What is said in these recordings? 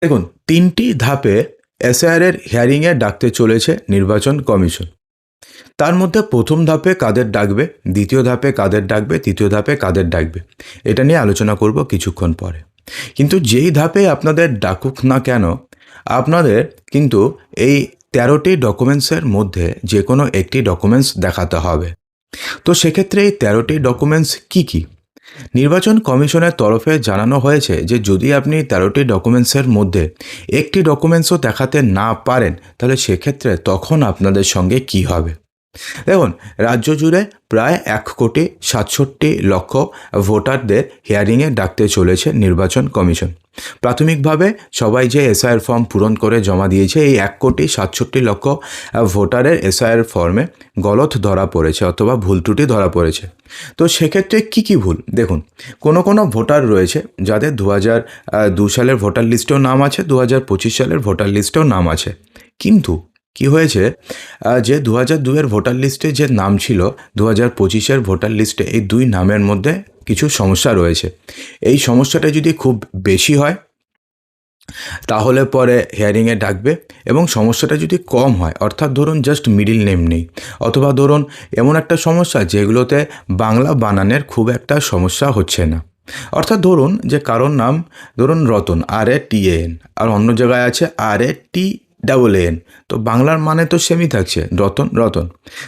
দেখুন, ৩টি ধাপে এসআইআর এর হিয়ারিংয়ে ডাকতে চলেছে নির্বাচন কমিশন। তার মধ্যে ১ম ধাপে কাদের ডাকবে, দ্বিতীয় ধাপে কাদের ডাকবে, তৃতীয় ধাপে কাদের ডাকবে, এটা নিয়ে আলোচনা করব কিছুক্ষণ পরে। কিন্তু যেই ধাপে আপনাদের ডাকুক না কেন, আপনাদের কিন্তু এই ১৩টি ডকুমেন্টসের মধ্যে যে কোনো একটি ডকুমেন্টস দেখাতে হবে। তো সেক্ষেত্রে এই ১৩টি ডকুমেন্টস কী কী? নির্বাচন কমিশনের তরফে জানানো হয়েছে যে যদি আপনি ১৩টি ডকুমেন্টসের মধ্যে একটি ডকুমেন্টসও দেখাতে না পারেন, তাহলে সেক্ষেত্রে তখন আপনাদের সঙ্গে কী হবে? দেখুন, রাজ্য জুড়ে প্রায় ১,৬৭,০০,০০০ ভোটারদের হিয়ারিংয়ে ডাকতে চলেছে নির্বাচন কমিশন। প্রাথমিকভাবে সবাই যে এসআইআর ফর্ম পূরণ করে জমা দিয়েছে, এই ১,৬৭,০০,০০০ ভোটারের এসআইআর ফর্মে গলত ধরা পড়েছে অথবা ভুল ত্রুটি ধরা পড়েছে। তো সেক্ষেত্রে কী কী ভুল? দেখুন, কোনো ভোটার রয়েছে যাদের ২০০২ সালের ভোটার লিস্টেও নাম আছে, ২০২৫ সালের ভোটার লিস্টেও নাম আছে। কিন্তু কি হয়েছে, যে ২০০২-এর ভোটার লিস্টে যে নাম ছিল, ২০২৫-এর ভোটার লিস্টে এই দুই নামের মধ্যে কিছু সমস্যা রয়েছে। এই সমস্যাটা যদি খুব বেশি হয় তাহলে পরে হিয়ারিংয়ে ডাকবে, এবং সমস্যাটা যদি কম হয়, অর্থাৎ ধরুন জাস্ট মিডিল নেম নেই, অথবা ধরুন এমন একটা সমস্যা যেগুলোতে বাংলা বানানের খুব একটা সমস্যা হচ্ছে না, অর্থাৎ ধরুন যে কারোর নাম ধরুন রতন, RATAN, আর অন্য জায়গায় আছে RATAAN, তো বাংলার মানে তো সেমই থাকছে, রতন।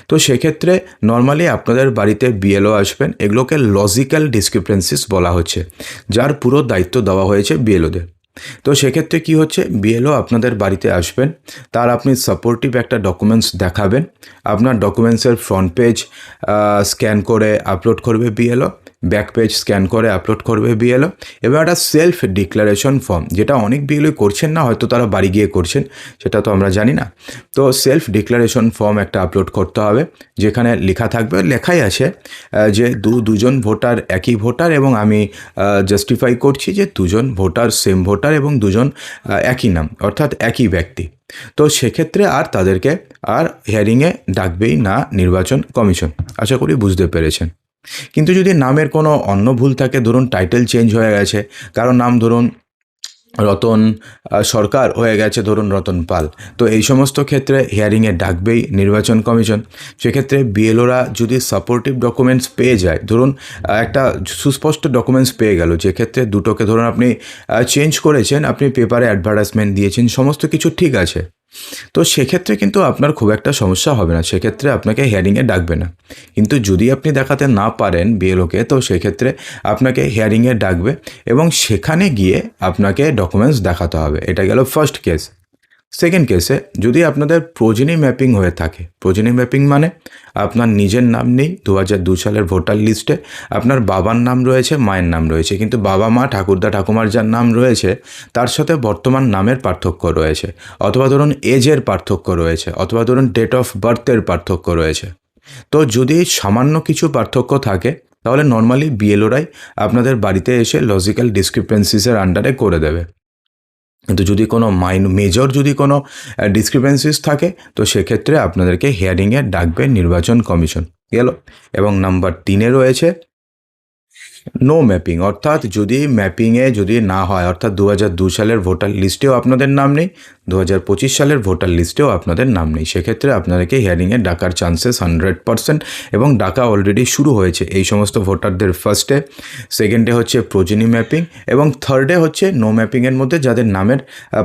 তো সেক্ষেত্রে নর্মালি আপনাদের বাড়িতে বিএলও আসবেন, এগুলোকে লজিক্যাল ডিসক্রিপেন্সিস বলা হচ্ছে, যার পুরো দায়িত্ব দেওয়া হয়েছে বিএলওদের। তো সেক্ষেত্রে কী হচ্ছে, বিএলও আপনাদের বাড়িতে আসবেন, তার আপনি সাপোর্টিভ একটা ডকুমেন্টস দেখাবেন, আপনার ডকুমেন্টসের ফ্রন্ট পেজ স্ক্যান করে আপলোড করবে বিএলও, ব্যাক পেজ স্ক্যান করে আপলোড করবে বিএলও, এবার একটা সেলফ ডিক্লারেশন ফর্ম, যেটা অনেক বিএলও করছেন না, হয়তো তারা বাড়ি গিয়ে করছেন, সেটা তো আমরা জানি না। তো সেলফ ডিক্লারেশন ফর্ম একটা আপলোড করতে হবে, যেখানে লেখাই আছে যে দুজন ভোটার একই ভোটার, এবং আমি জাস্টিফাই করছি যে দুজন ভোটার সেম ভোটার এবং দুজন একই নাম, অর্থাৎ একই ব্যক্তি। তো সেক্ষেত্রে আর তাদেরকে আর হিয়ারিংয়ে ডাকবেই না নির্বাচন কমিশন। আশা করি বুঝতে পেরেছেন। কিন্তু যদি নামের কোনো অন্য ভুল থাকে, ধরুন টাইটেল চেঞ্জ হয়ে গেছে, কারো নাম ধরুন রতন সরকার হয়ে গেছে ধরুন রতন পাল, তো এই সমস্ত ক্ষেত্রে হিয়ারিংয়ে ডাকবেই নির্বাচন কমিশন। সেক্ষেত্রে বিএলওরা যদি সাপোর্টিভ ডকুমেন্টস পেয়ে যায়, ধরুন একটা সুস্পষ্ট ডকুমেন্টস পেয়ে গেল, যে ক্ষেত্রে দুটোকে ধরুন আপনি চেঞ্জ করেছেন, আপনি পেপারে অ্যাডভার্টাইজমেন্ট দিয়েছেন, সমস্ত কিছু ঠিক আছে, তো সেক্ষেত্রে কিন্তু আপনার খুব একটা সমস্যা হবে না, সেক্ষেত্রে আপনাকে হিয়ারিংয়ে ডাকবে না। কিন্তু যদি আপনি দেখাতে না পারেন বিএলওকে, তো সেক্ষেত্রে আপনাকে হিয়ারিংয়ে ডাকবে, এবং সেখানে গিয়ে আপনাকে ডকুমেন্টস দেখাতে হবে। এটা গেল ফার্স্ট কেস। সেকেন্ড কেসে, যদি আপনাদের প্রোজেনি ম্যাপিং হয়ে থাকে, প্রোজেনি ম্যাপিং মানে আপনার নিজের নাম নেই ২০০২ সালের ভোটার লিস্টে, আপনার বাবার নাম রয়েছে, মায়ের নাম রয়েছে, কিন্তু বাবা মা ঠাকুরদা ঠাকুমার যার নাম রয়েছে তার সাথে বর্তমান নামের পার্থক্য রয়েছে, অথবা ধরুন এজের পার্থক্য রয়েছে, অথবা ধরুন ডেট অফ বার্থের পার্থক্য রয়েছে। তো যদি সামান্য কিছু পার্থক্য থাকে, তাহলে নর্মালি বিএলওরাই আপনাদের বাড়িতে এসে লজিক্যাল ডিসক্রিপেন্সিসের আন্ডারে করে দেবে। কিন্তু যদি কোনো মেজর যদি কোনো ডিসক্রিপেন্সিস থাকে, তো সেক্ষেত্রে আপনাদেরকে হিয়ারিংয়ে ডাকবে নির্বাচন কমিশন। গেল। এবং নাম্বার 3-এ রয়েছে নো ম্যাপিং, অর্থাৎ যদি ম্যাপিংয়ে যদি না হয়, অর্থাৎ ২০০২ সালের ভোটার লিস্টেও আপনাদের নাম নেই, ২০২৫ সালের ভোটার লিস্টেও আপনাদের নাম নেই, সেক্ষেত্রে আপনাদেরকে হিয়ারিংয়ে ডাকার চান্সেস 100%, এবং ডাকা অলরেডি শুরু হয়েছে এই সমস্ত ভোটারদের। ফার্স্টে, সেকেন্ডে হচ্ছে প্রোজেনি ম্যাপিং, এবং থার্ডে হচ্ছে নো ম্যাপিংয়ের মধ্যে যাদের নামের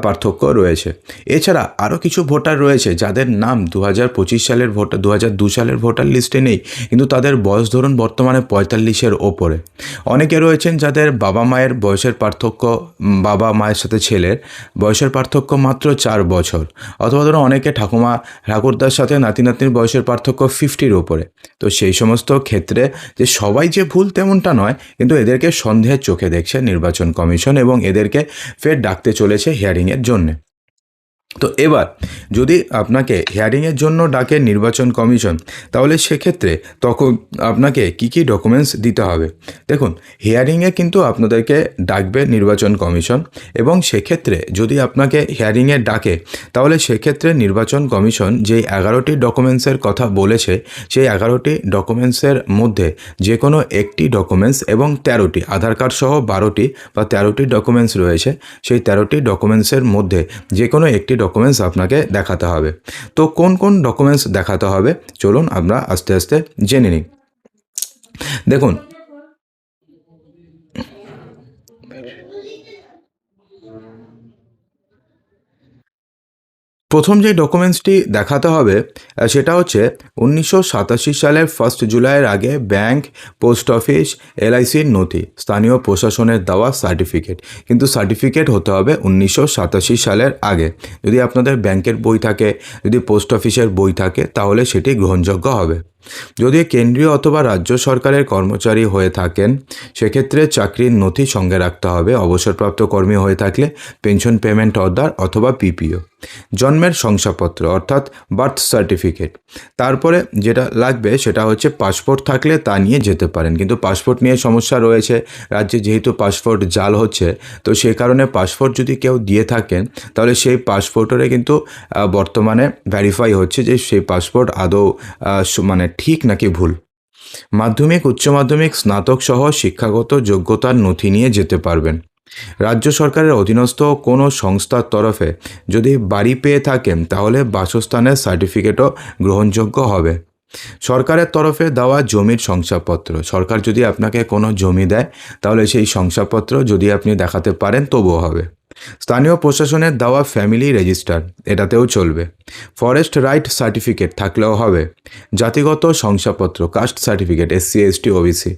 পার্থক্য রয়েছে। এছাড়া আরও কিছু ভোটার রয়েছে যাদের নাম ২০২৫ সালের ভোটার ২০০২ সালের ভোটার লিস্টে নেই, কিন্তু তাদের বয়স ধরুন বর্তমানে ৪৫-এর ওপরে। অনেকে রয়েছেন যাদের বাবা মায়ের বয়সের পার্থক্য, বাবা মায়ের সাথে ছেলের বয়সের পার্থক্য মাত্র 4 বছর, অথবা ধরো অনেকে ঠাকুরদার সাথে নাতি নাতনির বয়সের পার্থক্য 50-র ওপরে। তো সেই সমস্ত ক্ষেত্রে যে সবাই যে ভুল তেমনটা নয়, কিন্তু এদেরকে সন্দেহের চোখে দেখছে নির্বাচন কমিশন, এবং এদেরকে ফের ডাকতে চলেছে হিয়ারিংয়ের জন্যে। তো এবার যদি আপনাকে হিয়ারিংয়ের জন্য ডাকে নির্বাচন কমিশন, তাহলে সেক্ষেত্রে তখন আপনাকে কি কি ডকুমেন্টস দিতে হবে। দেখুন, হিয়ারিংয়ে কিন্তু আপনাদেরকে ডাকবে নির্বাচন কমিশন, এবং সেক্ষেত্রে যদি আপনাকে হিয়ারিংয়ে ডাকে তাহলে সেক্ষেত্রে নির্বাচন কমিশন যেই 11টি ডকুমেন্টসের কথা বলেছে সেই 11টি ডকুমেন্টসের মধ্যে যে কোনো একটি ডকুমেন্টস এবং 13টি আধার কার্ড সহ 12টি বা 13টি ডকুমেন্টস রয়েছে, সেই 13টি ডকুমেন্টসের মধ্যে যে কোনো একটি ডকুমেন্টস আপনাকে দেখাতে হবে। তো কোন কোন ডকুমেন্টস দেখাতে হবে চলুন আমরা আস্তে আস্তে জেনে নিই। দেখুন, প্রথম যে ডকুমেন্টসটি দেখাতে হবে সেটা হচ্ছে 1987 সালের 1 জুলাইয়ের আগে ব্যাংক, পোস্ট অফিস, এলআইসির নথি, স্থানীয় প্রশাসনের দেওয়া সার্টিফিকেট। কিন্তু সার্টিফিকেট হতে হবে 1987 সালের আগে। যদি আপনাদের ব্যাংকের বই থাকে, যদি পোস্ট অফিসের বই থাকে, তাহলে সেটি গ্রহণযোগ্য হবে। যদি কেন্দ্রীয় অথবা রাজ্য সরকারের কর্মচারী হয়ে থাকেন সেক্ষেত্রে চাকরির নথি সঙ্গে রাখতে হবে। অবসরপ্রাপ্ত কর্মী হয়ে থাকলে পেনশন পেমেন্ট অর্ডার অথবা পিপিও। জন্মের শংসাপত্র অর্থাৎ বার্থ সার্টিফিকেট। তারপরে যেটা লাগবে সেটা হচ্ছে পাসপোর্ট থাকলে তা নিয়ে যেতে পারেন, কিন্তু পাসপোর্ট নিয়ে সমস্যা রয়েছে। রাজ্যে যেহেতু পাসপোর্ট জাল হচ্ছে, তো সেই কারণে পাসপোর্ট যদি কেউ দিয়ে থাকেন তাহলে সেই পাসপোর্টের কিন্তু বর্তমানে ভেরিফাই হচ্ছে যে সেই পাসপোর্ট আদৌ মানে ঠিক নাকি ভুল। মাধ্যমিক, উচ্চ মাধ্যমিক, স্নাতক সহ শিক্ষাগত যোগ্যতার নথি নিয়ে যেতে পারবেন। রাজ্য সরকারের অধীনস্থ কোনো সংস্থার তরফে যদি বাড়ি পেয়ে থাকেন তাহলে বাসস্থানের সার্টিফিকেটও গ্রহণযোগ্য হবে। সরকারের তরফে দেওয়া জমির শংসাপত্র, সরকার যদি আপনাকে কোনো জমি দেয় তাহলে সেই শংসাপত্র যদি আপনি দেখাতে পারেন তবুও হবে। স্থানীয় প্রশাসনের দেওয়া ফ্যামিলি রেজিস্টার, এটাতেও চলবে। ফরেস্ট রাইট সার্টিফিকেট থাকলেও হবে। জাতিগত শংসাপত্র, caste certificate, SC, ST, OBC.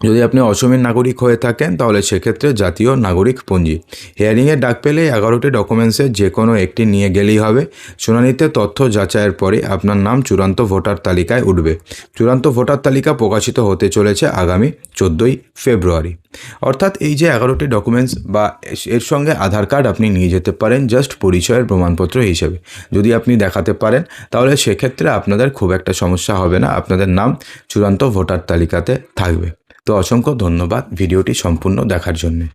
যদি আপনি অসমের নাগরিক হয়ে থাকেন তাহলে সেক্ষেত্রে জাতীয় নাগরিক পঞ্জি। হিয়ারিংয়ে ডাক পেলে 11টি ডকুমেন্টসের যে কোনো একটি নিয়ে গেলেই হবে। শুনানিতে তথ্য যাচাইয়ের পরে আপনার নাম চূড়ান্ত ভোটার তালিকায় উঠবে। চূড়ান্ত ভোটার তালিকা প্রকাশিত হতে চলেছে আগামী 14ই ফেব্রুয়ারি। অর্থাৎ এই যে 11টি ডকুমেন্টস বা এর সঙ্গে আধার কার্ড আপনি নিয়ে যেতে পারেন জাস্ট পরিচয়ের প্রমাণপত্র হিসেবে। যদি আপনি দেখাতে পারেন তাহলে সেক্ষেত্রে আপনাদের খুব একটা সমস্যা হবে না, আপনাদের নাম চূড়ান্ত ভোটার তালিকাতে থাকবে। তো অসংখ্য ধন্যবাদ ভিডিওটি সম্পূর্ণ দেখার জন্য।